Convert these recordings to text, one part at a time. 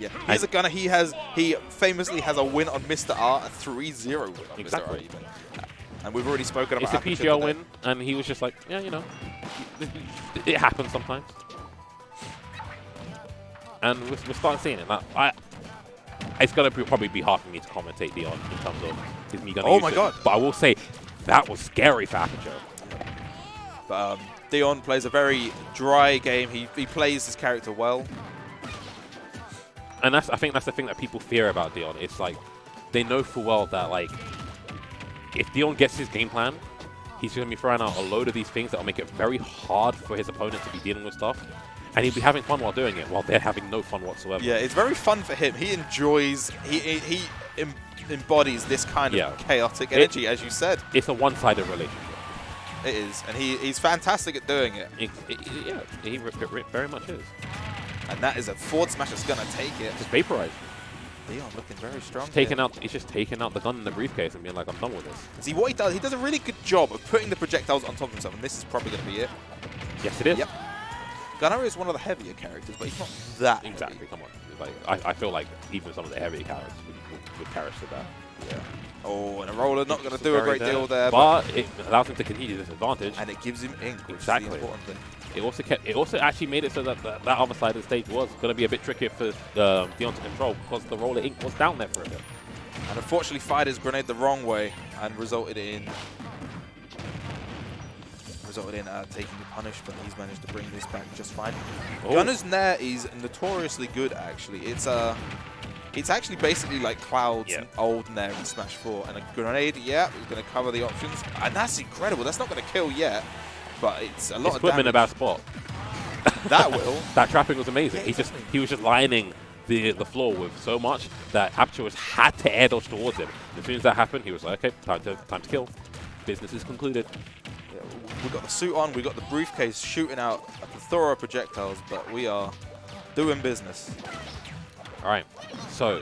Yeah, he's a gunner. He famously has a win on Mr. R, a 3-0 win on Mr. R even. And we've already spoken about it's a PGL win, and he was just like, yeah, you know, it happens sometimes. And we're starting seeing it. Now, it's going to probably be hard for me to commentate Deon in terms of is me going to use it. But I will say, that was scary for Aperture. But Deon plays a very dry game. He plays his character well. And I think that's the thing that people fear about Deon. It's like, they know full well that, like, if Deon gets his game plan, he's going to be throwing out a load of these things that will make it very hard for his opponent to be dealing with stuff. And he'll be having fun while doing it, while they're having no fun whatsoever. Yeah, it's very fun for him. He enjoys, he embodies this kind of chaotic energy, as you said. It's a one-sided relationship. It is, and he's fantastic at doing it. Yeah, he very much is. And that is a forward smash that's going to take it. Just vaporize. Deon looking very strong. He's just taking out the gun in the briefcase and being like, I'm done with this. See, what he does a really good job of putting the projectiles on top of himself, and this is probably going to be it. Yes, it is. Yep. Gunner is one of the heavier characters, but he's not that exactly. heavy. Come on, like I feel like even some of the heavier characters would perish to that. Yeah. Oh, and a roller not going to do a great deal there, but it allows him to continue this advantage, and it gives him ink, which is the important thing. It also actually made it so that that other side of the stage was going to be a bit trickier for Deon to control because the roller ink was down there for a bit. And unfortunately, fired his grenade the wrong way and resulted in taking the punish, but he's managed to bring this back just fine. Oh. Gunner's Nair is notoriously good, actually. It's actually basically like Cloud's old Nair in Smash 4. And a grenade, he's going to cover the options. And that's incredible. That's not going to kill yet, but it's a lot of damage. Put him in a bad spot. That will. That trapping was amazing. He was just lining the floor with so much that Aperture had to air dodge towards him. As soon as that happened, he was like, okay, time to kill. Business is concluded. We got the suit on, we got the briefcase shooting out a plethora of projectiles, but we are doing business. All right, so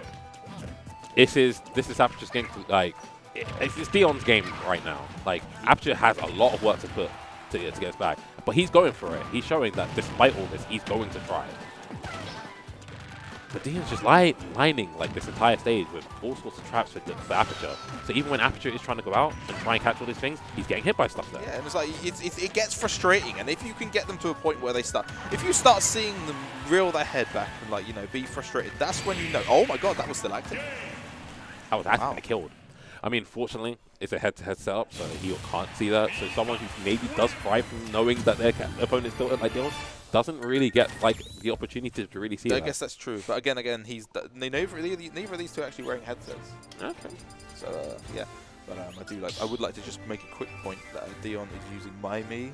this is Aperture's game. Like, it's Deon's game right now. Like, Aperture has a lot of work to put to get us back, but he's going for it. He's showing that despite all this, he's going to try. But Deon's just lining like this entire stage with all sorts of traps for Aperture. So even when Aperture is trying to go out and try and catch all these things, he's getting hit by stuff there. Yeah, and it's like it gets frustrating. And if you can get them to a point where if you start seeing them reel their head back and like be frustrated, that's when you know. Oh my God, that was still active. That was actually kind of killed. I mean, fortunately, it's a head-to-head setup, so he can't see that. So someone who maybe does thrive from knowing that their opponent's still like Deon doesn't really get like the opportunity to really see that. I guess that's true, but again, neither of these two are actually wearing headsets. Okay. So yeah, but I would like to just make a quick point that Deon is using My Me.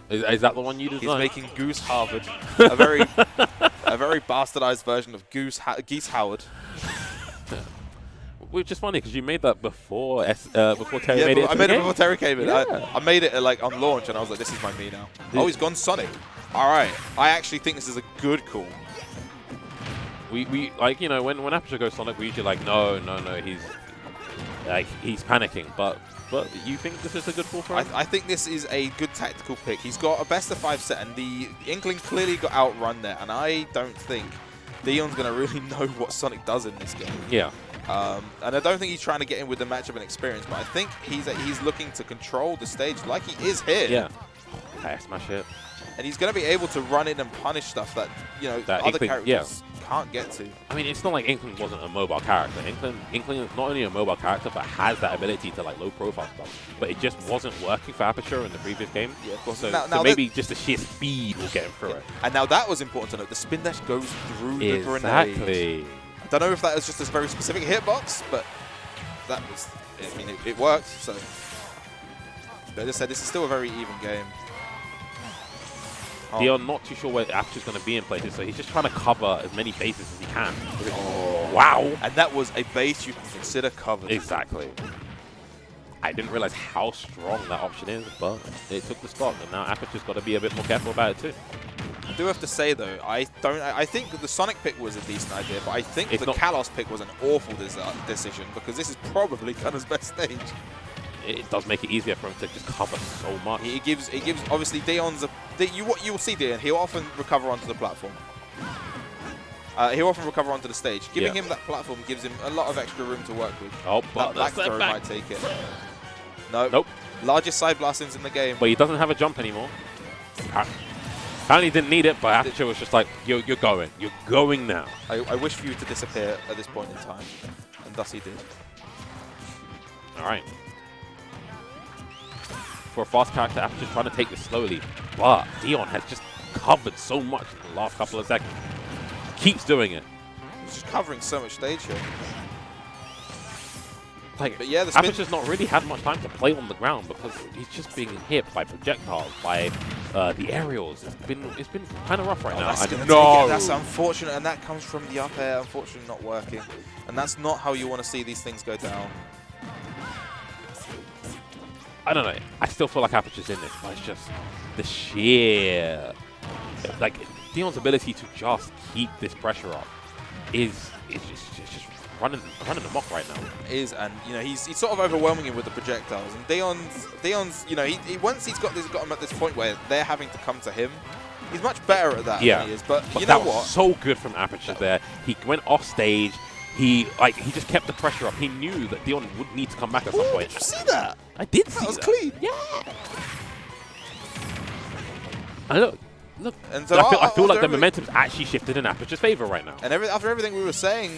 Is that the one you designed? He's making Goose Harvard, a very bastardized version of Geese Howard. Which is funny because you made that before Terry made it. I made it before Terry came in. Yeah. I made it like on launch, and I was like, "This is my me now." Oh, he's gone Sonic. All right, I actually think this is a good call. We like when Aperture goes Sonic, we usually like no, he's panicking. But you think this is a good call for him? I think this is a good tactical pick. He's got a best of 5 set, and the Inkling clearly got outrun there, and I don't think Deon's gonna really know what Sonic does in this game. Yeah. And I don't think he's trying to get in with the matchup and experience, but I think he's looking to control the stage like he is here. Yeah. Okay, smash it. And he's going to be able to run in and punish stuff that other Inkling, characters can't get to. I mean, it's not like Inkling wasn't a mobile character. Inkling is not only a mobile character, but has that ability to like low profile stuff. But it just wasn't working for Aperture in the previous game. Yeah, of course. So maybe just the sheer speed will get him through it. And now that was important to note. The spin dash goes through the grenade. Exactly. I don't know if that was just a very specific hitbox, but that was. I mean, it worked. So, but as I said, this is still a very even game. Deon not too sure where Aperture's going to be in places, so he's just trying to cover as many bases as he can. Oh, wow! And that was a base you can consider covered. Exactly. I didn't realize how strong that option is, but it took the stock, and now Aperture's got to be a bit more careful about it too. I do have to say though, I think that the Sonic pick was a decent idea, but I think the Kalos pick was an awful decision because this is probably Gunner's best stage. It does make it easier for him to just cover so much. It gives obviously Deon's what you'll see Deon, he'll often recover onto the platform. He'll often recover onto the stage. Giving him that platform gives him a lot of extra room to work with. Oh, but that black throw might take it. Nope. Largest side blastings in the game. But he doesn't have a jump anymore. Apparently didn't need it, but Aperture was just like, you're going. You're going now. I wish for you to disappear at this point in time. And thus he did. All right. For a fast character, Aperture's trying to take this slowly. But Deon has just covered so much in the last couple of seconds. Keeps doing it. He's just covering so much stage here. Like, but yeah, the spin Aperture's not really had much time to play on the ground because he's just being hit by projectiles, by the aerials. It's been kind of rough right now. That's unfortunate, and that comes from the up air, unfortunately not working. And that's not how you want to see these things go down. I don't know. I still feel like Aperture's in this, but it's just the sheer, like, Deon's ability to just keep this pressure up is just running amok right now. Is, and you know, he's sort of overwhelming him with the projectiles. And Deon's you know, once he's got him at this point where they're having to come to him, he's much better at that than he is. But you know what? Was so good from Aperture there. He went off stage. He just kept the pressure up. He knew that Deon would need to come back at some point. Did you see that? I did see that. That was clean. Yeah. And look. And so I feel like the momentum's actually shifted in Aperture's favor right now. And after everything we were saying,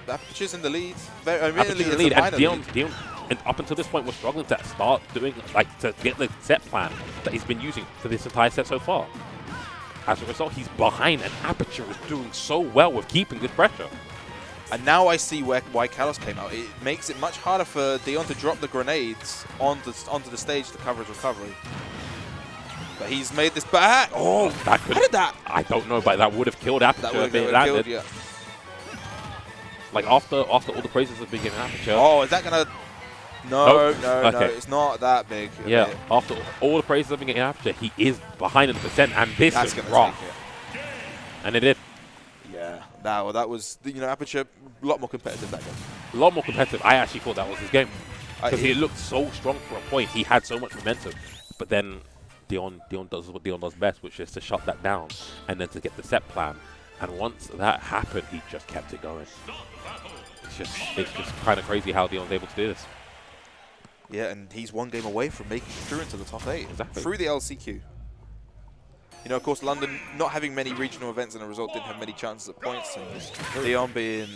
Aperture's in the lead. Aperture's in the lead, and Deon, and up until this point, was struggling to start doing, to get the set plan that he's been using for this entire set so far. As a result, he's behind, and Aperture is doing so well with keeping this pressure. And now I see why Kalos came out. It makes it much harder for Deon to drop the grenades onto the stage to cover his recovery. But he's made this back. Oh, how did that? I don't know, but that would have killed Aperture. That would have killed, yeah. Like after all the praises have been given Aperture. Oh, is that gonna? No, no, it's not that big. Yeah, after all the praises have been given Aperture, he is behind in the percent, and this is rough. And it did. Yeah, that was, you know, Aperture a lot more competitive that game. A lot more competitive. I actually thought that was his game because he looked so strong for a point. He had so much momentum, but then Deon does what Deon does best, which is to shut that down and then to get the set plan. And once that happened, he just kept it going. It's just kind of crazy how Deon's able to do this. Yeah, and he's one game away from making it through into the top 8. Exactly. Through the LCQ. You know, of course, London not having many regional events and a result didn't have many chances at points. And Deon being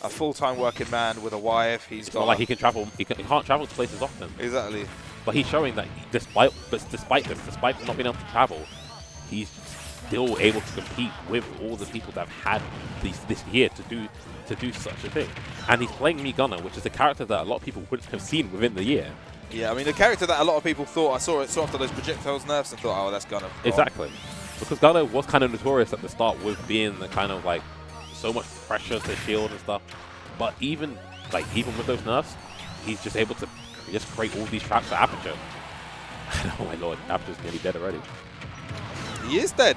a full-time working man with a wife, he's got. Not like he can travel. He can't travel to places often. Exactly. But he's showing that despite not being able to travel, he's still able to compete with all the people that have had this year to do such a thing. And he's playing Me Gunner, which is a character that a lot of people wouldn't have seen within the year. Yeah, I mean, the character that a lot of people thought, I saw after those projectiles nerfs and thought, oh, that's Gunner. Exactly. Because Gunner was kind of notorious at the start with being the kind of like so much pressure to shield and stuff. But even with those nerfs, he's just able to just create all these traps for Aperture. Oh my lord, Aperture's nearly dead already. He is dead.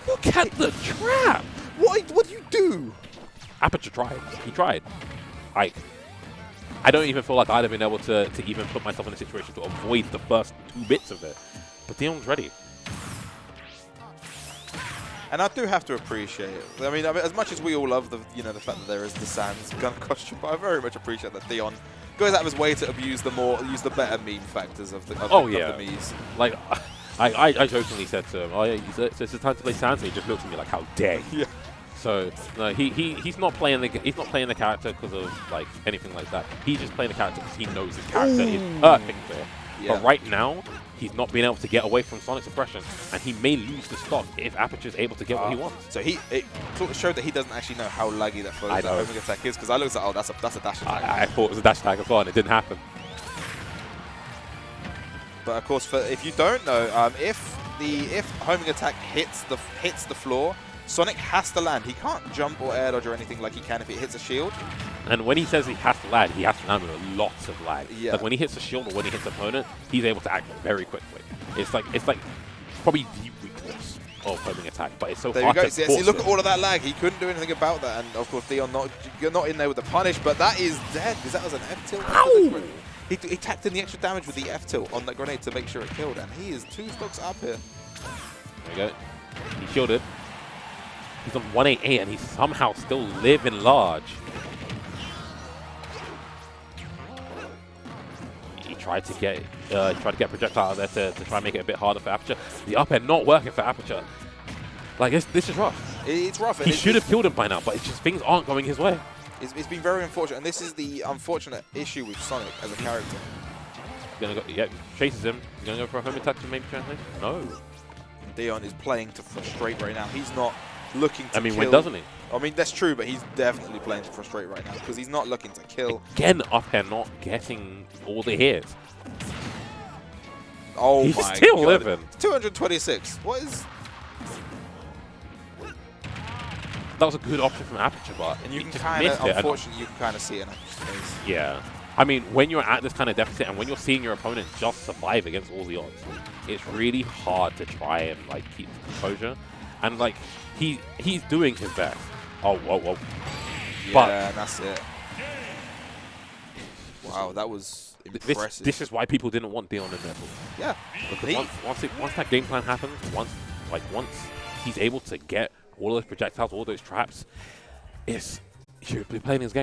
Look at the trap! What do you do? Aperture tried. He tried. I don't even feel like I'd have been able to even put myself in a situation to avoid the first 2 bits of it. But Deon's ready. And I do have to appreciate it. I mean, as much as we all love the fact that there is the Sans gun costume, but I very much appreciate that Deon goes out of his way to use the better meme factors of the memes. Like, I jokingly said to him, oh yeah, it's time to play Sans. He just looks at me like, how dare you? Yeah. So no, he's not playing the character because of like anything like that. He's just playing the character because he knows his character is perfect for it. Yeah. But right now, he's not being able to get away from Sonic suppression, and he may lose the stock if Aperture is able to get what he wants. So it showed that he doesn't actually know how laggy that homing attack is, because I looked at, oh, that's a dash attack. I thought it was a dash attack as well, and it didn't happen. But of course, if you don't know, if homing attack hits the floor, Sonic has to land. He can't jump or air dodge or anything like he can if it hits a shield. And when he says he has to land with a lot of lag. Yeah. Like when he hits a shield or when he hits an opponent, he's able to act very quickly. It's like probably the weakness of homing attack, but it's so hard to see, look at all of that lag. He couldn't do anything about that, and of course Deon you're not in there with the punish, but that is dead because that was an F tilt. He tacked in the extra damage with the F tilt on that grenade to make sure it killed, and he is 2 stocks up here. There we go. He shielded. He's on 188 and he's somehow still living large. He tried to get projectile out there to try and make it a bit harder for Aperture. The up air not working for Aperture. Like this is rough. It's rough. He should have killed him by now, but it's just things aren't going his way. It's been very unfortunate, and this is the unfortunate issue with Sonic as a character. Gonna go, yeah, chases him. He's gonna go for a home attack to maybe translate. No. Deon is playing to frustrate right now. He's not looking to kill. When doesn't he? I mean, that's true, but he's definitely playing to frustrate right now because he's not looking to kill. Again, up air not getting all the hits. Oh he's my still God. living. 226. What is? That was a good option from Aperture, but and you can kind of, unfortunately, you can kind of see it in Aperture's face. Yeah. I mean, when you're at this kind of deficit and when you're seeing your opponent just survive against all the odds, it's really hard to try and like keep composure. And like he's doing his best. Oh, whoa, whoa. Yeah, but that's it. Wow, that was impressive. This is why people didn't want Deon in there. Yeah. Because once that game plan happens, once he's able to get all those projectiles, all those traps, you'll be playing his game.